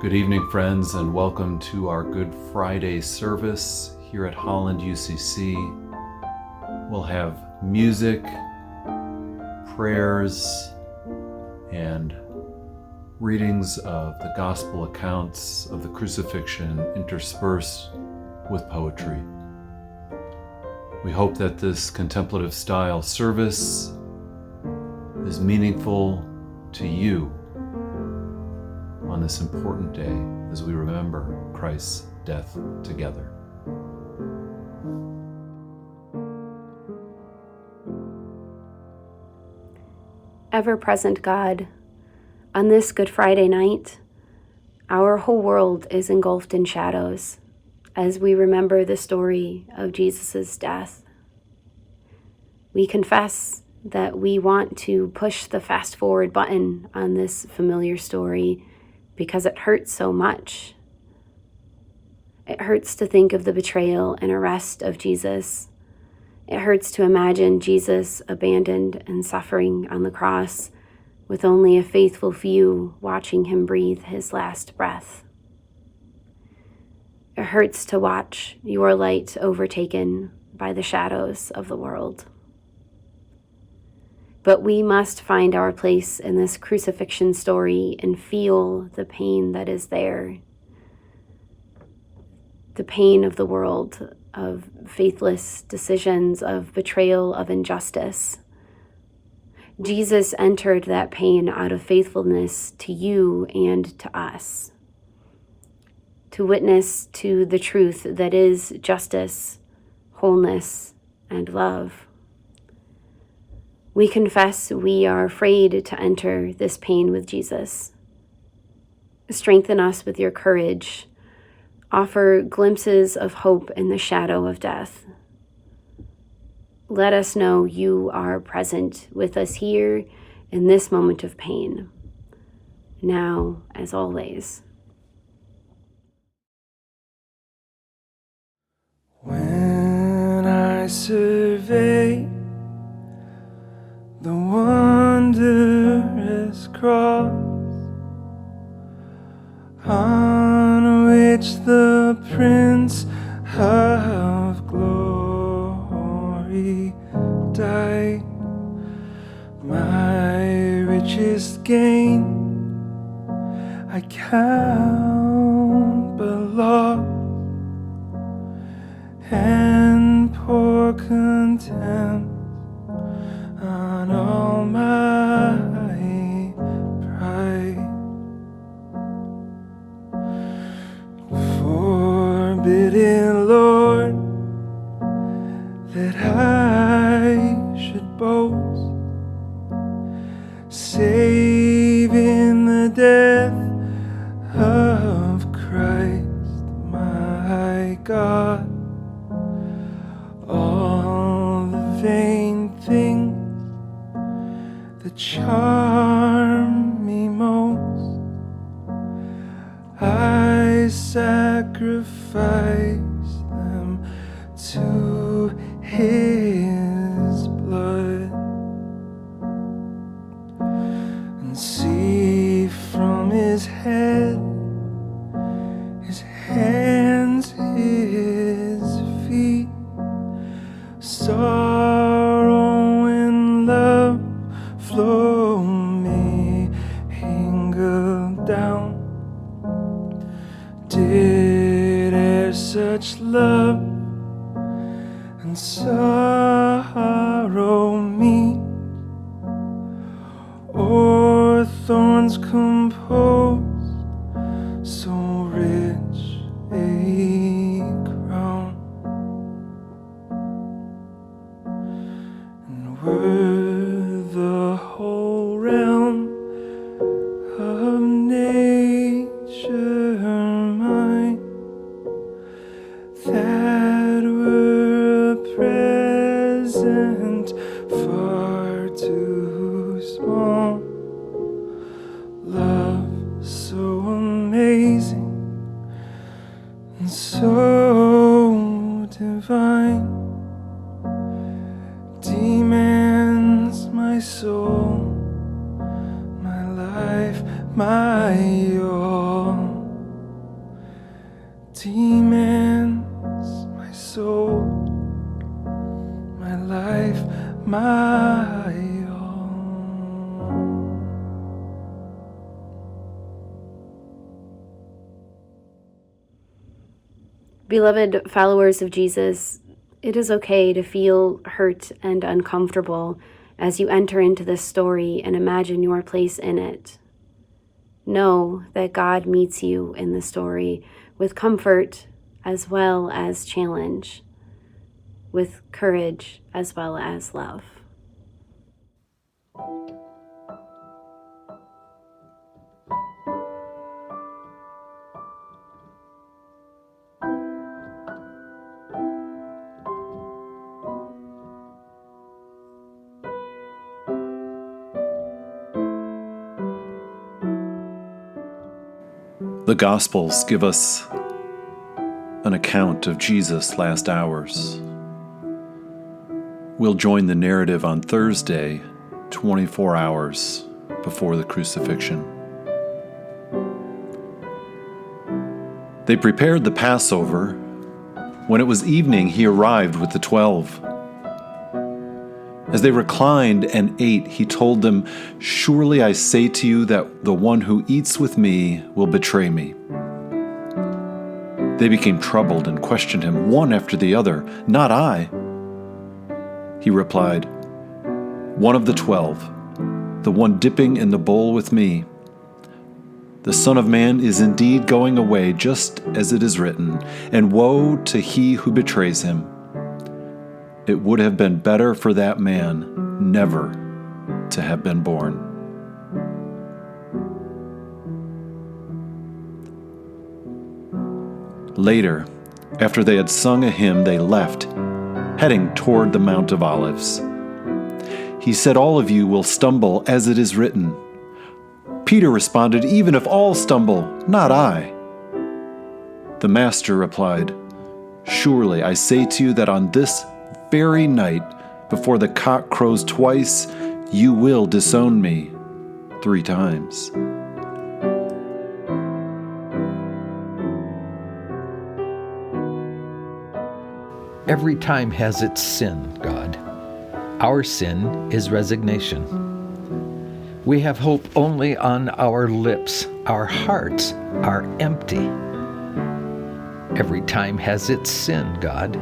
Good evening, friends, and welcome to our Good Friday service here at Holland UCC. We'll have music, prayers, and readings of the gospel accounts of the crucifixion interspersed with poetry. We hope that this contemplative style service is meaningful to you on this important day as we remember Christ's death together. Ever-present God, on this Good Friday night, our whole world is engulfed in shadows as we remember the story of Jesus' death. We confess that we want to push the fast forward button on this familiar story because it hurts so much. It hurts to think of the betrayal and arrest of Jesus. It hurts to imagine Jesus abandoned and suffering on the cross with only a faithful few watching him breathe his last breath. It hurts to watch your light overtaken by the shadows of the world. But we must find our place in this crucifixion story and feel the pain that is there. The pain of the world, of faithless decisions, of betrayal, of injustice. Jesus entered that pain out of faithfulness to you and to us, to witness to the truth that is justice, wholeness, and love. We confess we are afraid to enter this pain with Jesus. Strengthen us with your courage. Offer glimpses of hope in the shadow of death. Let us know you are present with us here in this moment of pain, now as always. When I survey the wondrous cross on which the Prince of Glory died, my richest gain I count but loss, and pour contempt on all my pride. Forbidden, Lord, that I should boast, save in the death of Christ my God. All the vain things that charm me most, I sacrifice them to his blood, and see from his head, his hands, his feet, sorrow and love flow me mingled down. Did e'er such love and sorrow meet, or thorns compose so rich a crown? And were the whole realm of nature mine, that divine demands my soul, my life, my all. Demands my soul, my life, my all. Beloved followers of Jesus, it is okay to feel hurt and uncomfortable as you enter into this story and imagine your place in it. Know that God meets you in the story with comfort as well as challenge, with courage as well as love. The Gospels give us an account of Jesus' last hours. We'll join the narrative on Thursday, 24 hours before the crucifixion. They prepared the Passover. When it was evening, he arrived with the 12. As they reclined and ate, he told them, "Surely I say to you that the one who eats with me will betray me." They became troubled and questioned him, one after the other. "Not I." He replied, "One of the 12, the one dipping in the bowl with me. The Son of Man is indeed going away just as it is written, and woe to he who betrays him. It would have been better for that man never to have been born." Later, after they had sung a hymn, they left, heading toward the Mount of Olives. He said, "All of you will stumble, as it is written." Peter responded, "Even if all stumble, not I." The Master replied, "Surely I say to you that on this very night, before the cock crows twice, you will disown me 3 times. Every time has its sin, God. Our sin is resignation. We have hope only on our lips. Our hearts are empty. Every time has its sin, God.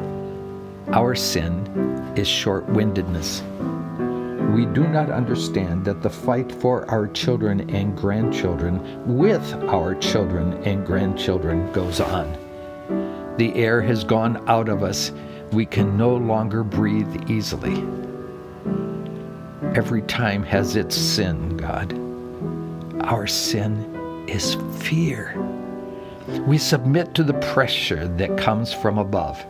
Our sin is short-windedness. We do not understand that the fight for our children and grandchildren with our children and grandchildren goes on. The air has gone out of us. We can no longer breathe easily. Every time has its sin, God. Our sin is fear. We submit to the pressure that comes from above.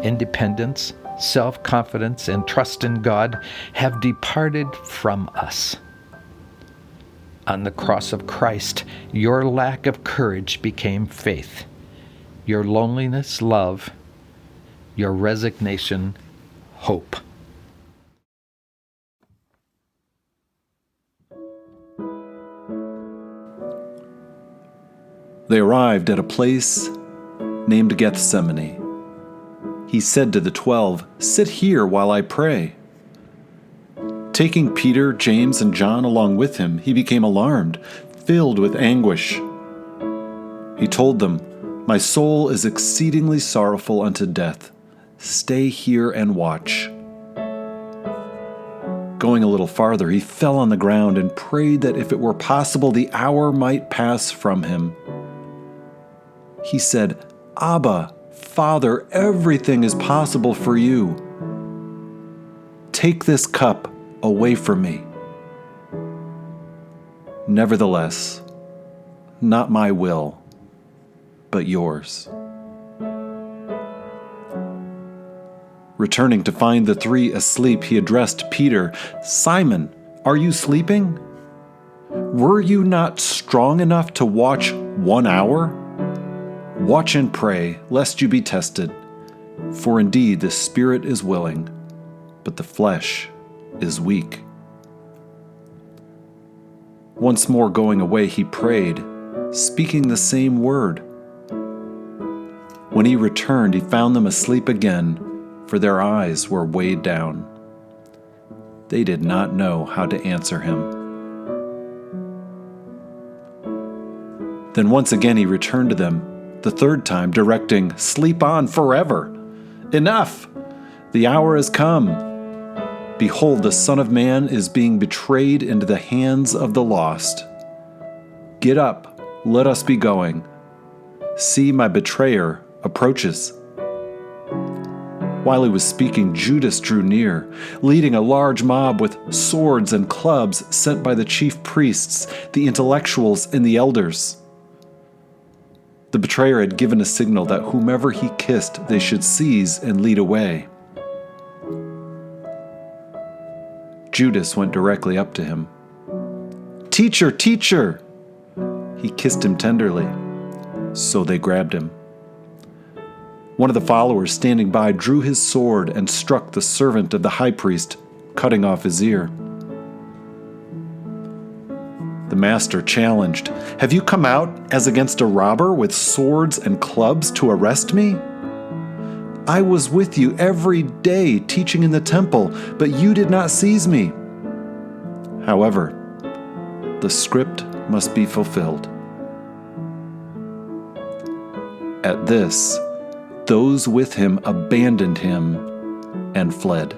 Independence, self-confidence, and trust in God have departed from us. On the cross of Christ, your lack of courage became faith, your loneliness, love, your resignation, hope. They arrived at a place named Gethsemane. He said to the 12, "Sit here while I pray." Taking Peter, James, and John along with him, he became alarmed, filled with anguish. He told them, "My soul is exceedingly sorrowful unto death. Stay here and watch." Going a little farther, he fell on the ground and prayed that if it were possible, the hour might pass from him. He said, "Abba, Father, everything is possible for you. Take this cup away from me. Nevertheless, not my will, but yours." Returning to find the 3 asleep, he addressed Peter, "Simon, are you sleeping? Were you not strong enough to watch 1 hour? Watch and pray, lest you be tested. For indeed the spirit is willing, but the flesh is weak." Once more going away, he prayed, speaking the same word. When he returned, he found them asleep again, for their eyes were weighed down. They did not know how to answer him. Then once again he returned to them, the third time, directing, "Sleep on forever. Enough! The hour has come. Behold, the Son of Man is being betrayed into the hands of the lost. Get up, let us be going. See, my betrayer approaches." While he was speaking, Judas drew near, leading a large mob with swords and clubs sent by the chief priests, the intellectuals, and the elders. The betrayer had given a signal that whomever he kissed they should seize and lead away. Judas went directly up to him. "Teacher, teacher!" He kissed him tenderly. So they grabbed him. One of the followers standing by drew his sword and struck the servant of the high priest, cutting off his ear. The master challenged, "Have you come out as against a robber with swords and clubs to arrest me? I was with you every day teaching in the temple, but you did not seize me." However, the script must be fulfilled. At this, those with him abandoned him and fled.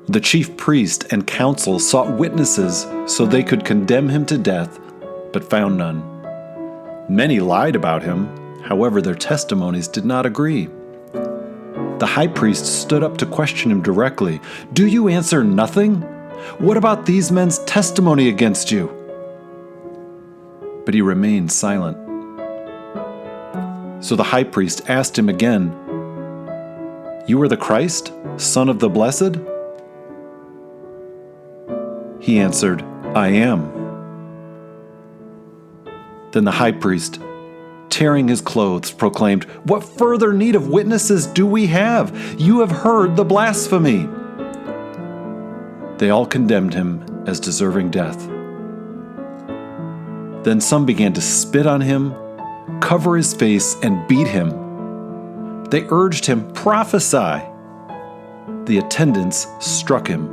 The chief priest and council sought witnesses so they could condemn him to death, but found none. Many lied about him, however, their testimonies did not agree. The high priest stood up to question him directly. "Do you answer nothing? What about these men's testimony against you?" But he remained silent. So the high priest asked him again, "You are the Christ, Son of the Blessed?" He answered, "I am." Then the high priest, tearing his clothes, proclaimed, "What further need of witnesses do we have? You have heard the blasphemy." They all condemned him as deserving death. Then some began to spit on him, cover his face, and beat him. They urged him, "Prophesy." The attendants struck him.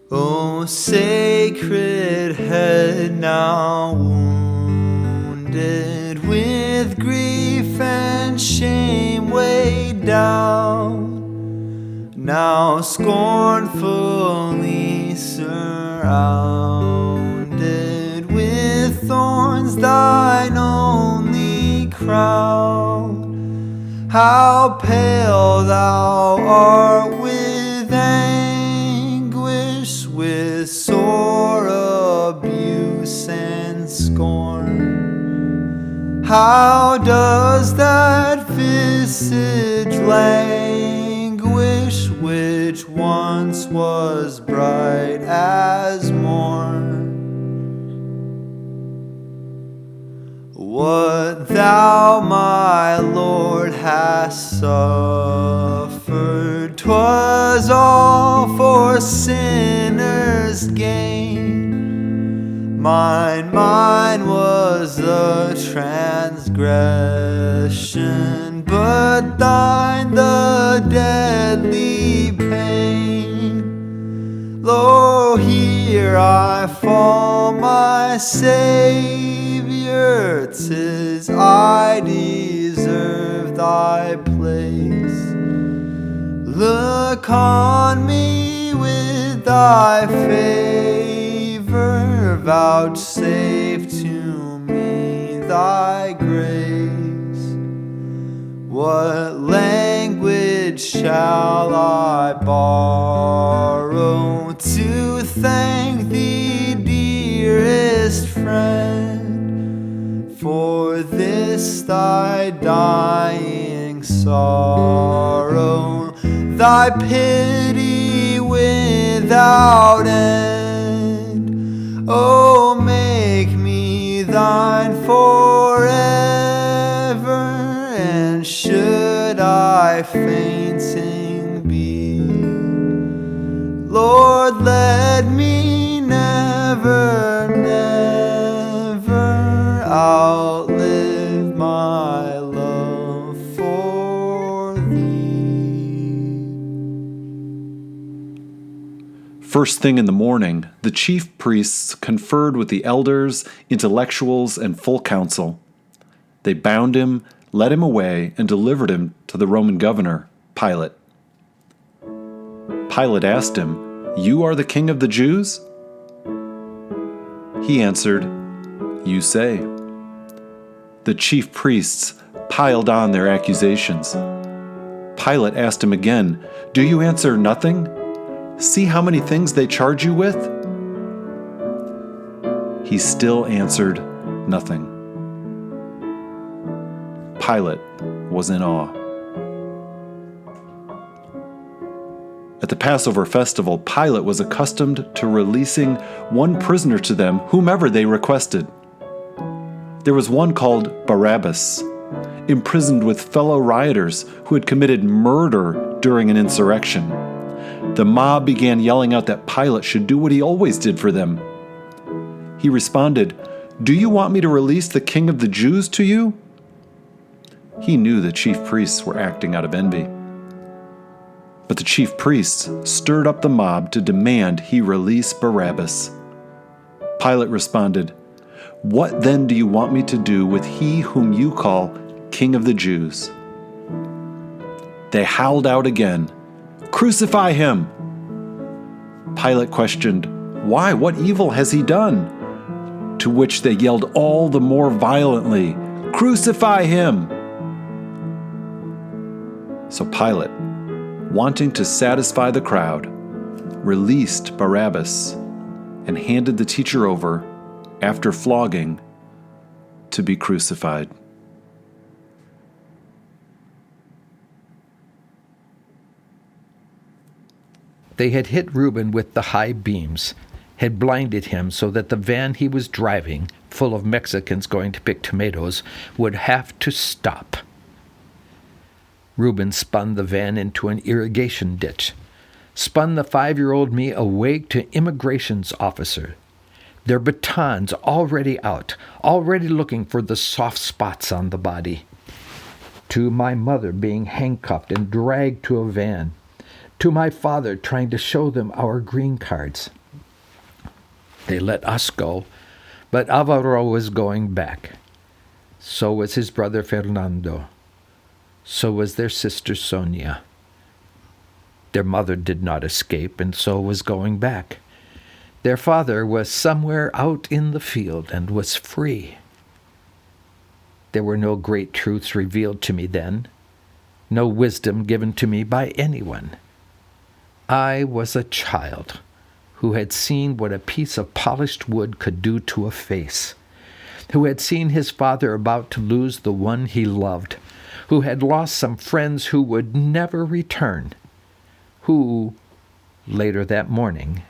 O sacred head, now wounded with grief and shame, weighed down, now scornfully surrounded with thorns, thine only crown. How pale thou art with anguish, with sore abuse and scorn. How does that visage languish, which once was bright as morn? What thou, my Lord, hast suffered, 'twas all for sinners' gain. Mine was the transgression, but thine the debt deadly pain. Lo, here I fall, my Savior, 'tis I deserve thy place. Look on me with thy favor, vouchsafe to me thy grace. What language shall I borrow to thank thee, dearest friend, for this thy dying sorrow, thy pity without end? Oh, make me thine forever, and should I fainting be, Lord, let me never, never outlive my love for thee. First thing in the morning, the chief priests conferred with the elders, intellectuals, and full council. They bound him, led him away, and delivered him to the Roman governor, Pilate. Pilate asked him, "You are the king of the Jews?" He answered, "You say." The chief priests piled on their accusations. Pilate asked him again, "Do you answer nothing? See how many things they charge you with?" He still answered nothing. Pilate was in awe. At the Passover festival, Pilate was accustomed to releasing one prisoner to them, whomever they requested. There was one called Barabbas, imprisoned with fellow rioters who had committed murder during an insurrection. The mob began yelling out that Pilate should do what he always did for them. He responded, "Do you want me to release the king of the Jews to you?" He knew the chief priests were acting out of envy. But the chief priests stirred up the mob to demand he release Barabbas. Pilate responded, "What then do you want me to do with he whom you call King of the Jews?" They howled out again, "Crucify him!" Pilate questioned, "Why? What evil has he done?" To which they yelled all the more violently, "Crucify him!" So Pilate, wanting to satisfy the crowd, released Barabbas and handed the teacher over, after flogging, to be crucified. They had hit Reuben with the high beams, had blinded him so that the van he was driving, full of Mexicans going to pick tomatoes, would have to stop. Reuben spun the van into an irrigation ditch, spun the 5-year-old me away to immigration's officer, their batons already out, already looking for the soft spots on the body, to my mother being handcuffed and dragged to a van, to my father trying to show them our green cards. They let us go, but Alvaro was going back. So was his brother Fernando. So was their sister Sonia. Their mother did not escape, and so was going back. Their father was somewhere out in the field and was free. There were no great truths revealed to me then, no wisdom given to me by anyone. I was a child who had seen what a piece of polished wood could do to a face, who had seen his father about to lose the one he loved, who had lost some friends who would never return, who, later that morning,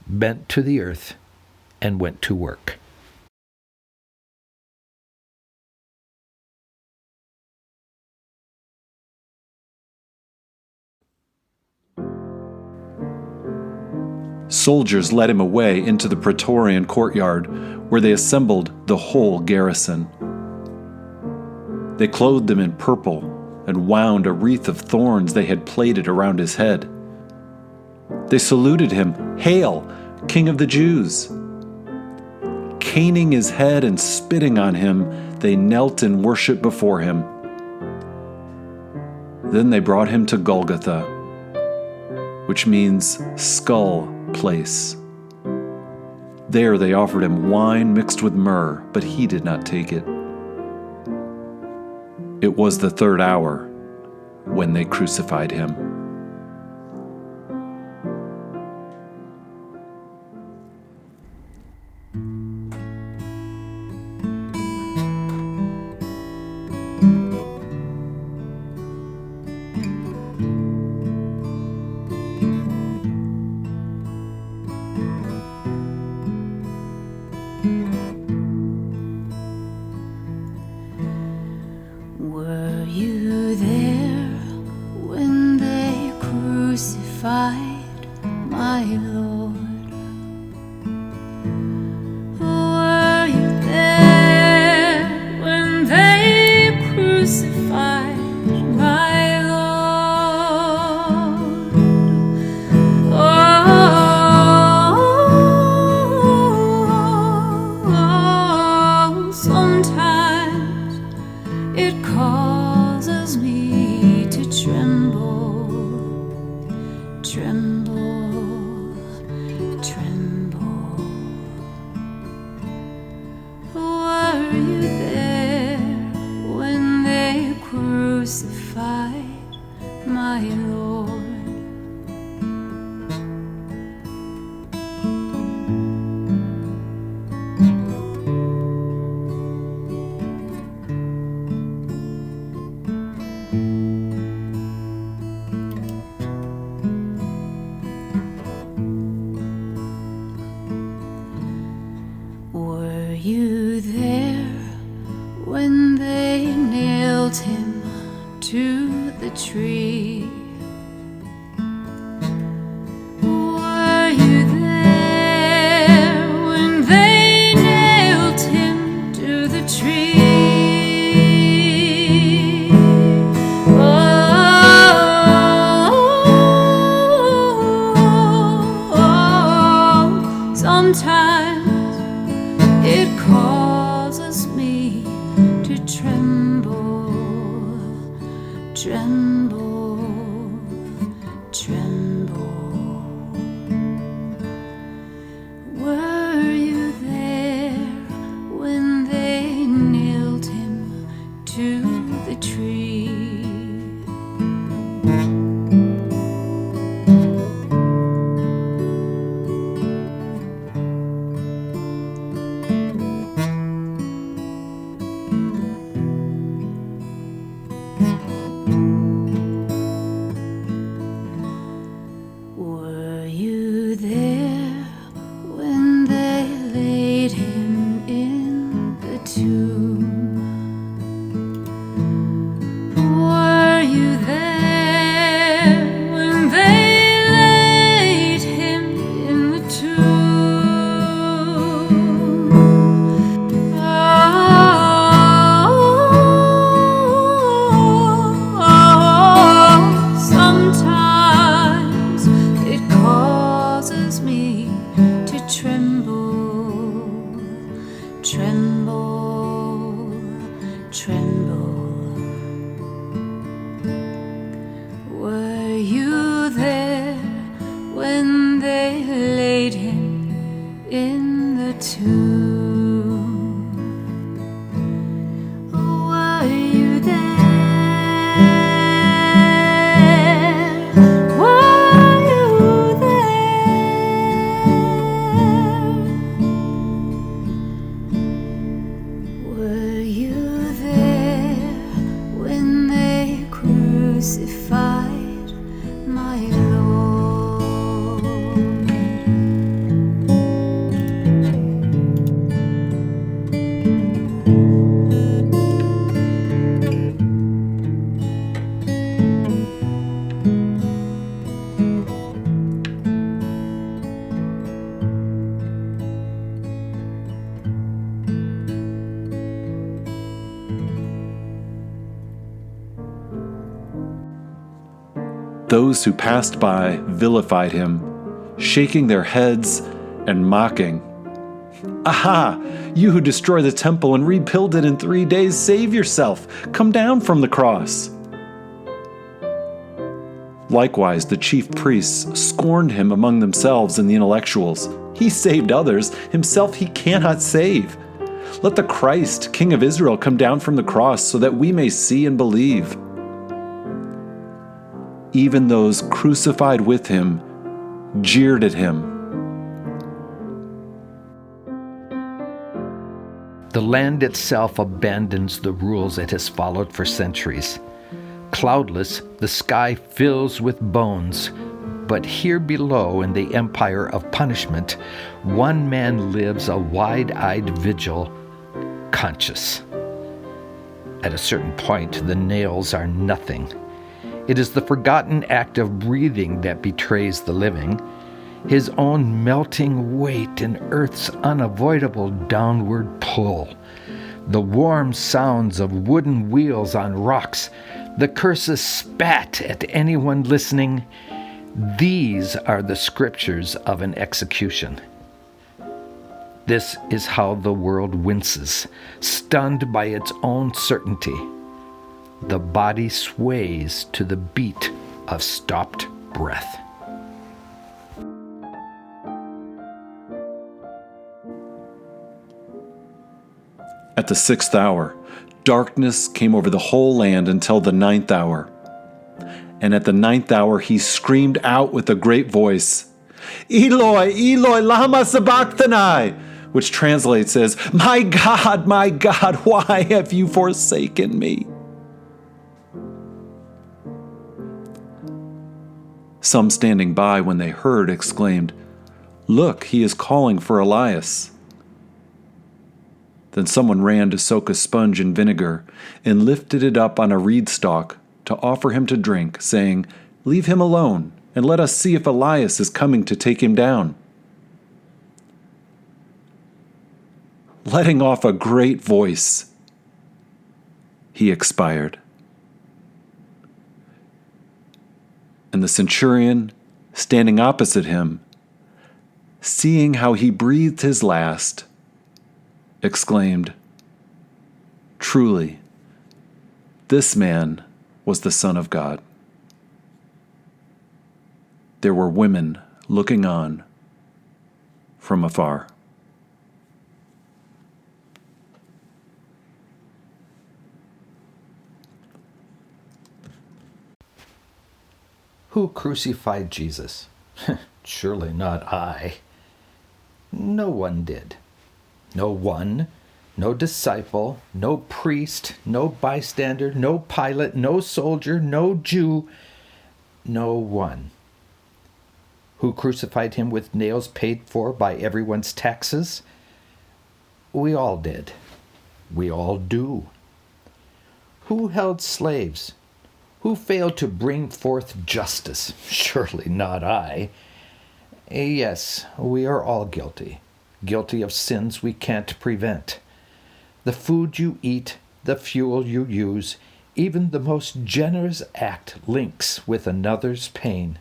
bent to the earth and went to work. Soldiers led him away into the Praetorian courtyard, where they assembled the whole garrison. They clothed him in purple, and wound a wreath of thorns they had plaited around his head. They saluted him, "Hail, King of the Jews!" Caning his head and spitting on him, they knelt in worship before him. Then they brought him to Golgotha, which means skull place. There they offered him wine mixed with myrrh, but he did not take it. It was the third hour when they crucified him. Were you there when they crucified my Lord? Were you there when they crucified my Lord? Oh, sometimes it causes me to tremble, tremble, tremble. Were you there when they crucified my Lord? Were you there when they nailed him to the tree? Were you there when they nailed him to the tree? Oh, sometimes it causes me to tremble, tremble, tremble. Were you there when they nailed him to the tree? Were you there when they laid him in the tomb? Were you there when they laid him in the tomb? Oh, sometimes it causes me to tremble, tremble, tremble. Were you there when they laid him in the tomb? Were you there? Were you there? Were you there when they crucified my Lord? those who passed by vilified him, shaking their heads and mocking. "Aha! You who destroy the temple and rebuild it in 3 days, save yourself! Come down from the cross!" Likewise, the chief priests scorned him among themselves and the intellectuals. He saved others, himself he cannot save. Let the Christ, King of Israel, come down from the cross so that we may see and believe. Even those crucified with him jeered at him. The land itself abandons the rules it has followed for centuries. Cloudless, the sky fills with bones. But here below, in the empire of punishment, one man lives a wide-eyed vigil, conscious. At a certain point, the nails are nothing. It is the forgotten act of breathing that betrays the living, his own melting weight in Earth's unavoidable downward pull, the warm sounds of wooden wheels on rocks, the curses spat at anyone listening. These are the scriptures of an execution. This is how the world winces, stunned by its own certainty. The body sways to the beat of stopped breath. At the 6th hour, darkness came over the whole land until the 9th hour. And at the 9th hour he screamed out with a great voice, "Eloi, Eloi, lama sabachthani," which translates as, my God, why have you forsaken me?" Some standing by when they heard exclaimed, "Look, he is calling for Elias." Then someone ran to soak a sponge in vinegar and lifted it up on a reed stalk to offer him to drink, saying, "Leave him alone, and let us see if Elias is coming to take him down." Letting off a great voice, he expired. And the centurion, standing opposite him, seeing how he breathed his last, exclaimed, "Truly, this man was the Son of God." There were women looking on from afar. Who crucified Jesus? Surely not I. No one did. No one, no disciple, no priest, no bystander, no pilot, no soldier, no Jew, no one. Who crucified him with nails paid for by everyone's taxes? We all did. We all do. Who held slaves? Who failed to bring forth justice? Surely not I. Yes, we are all guilty. Guilty of sins we can't prevent. The food you eat, the fuel you use, even the most generous act links with another's pain.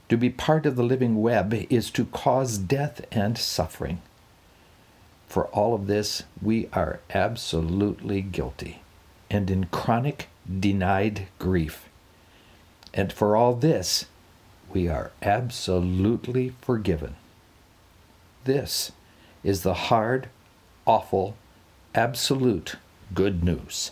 To be part of the living web is to cause death and suffering. For all of this, we are absolutely guilty and in chronic, denied grief. And for all this, we are absolutely forgiven. This is the hard, awful, absolute good news.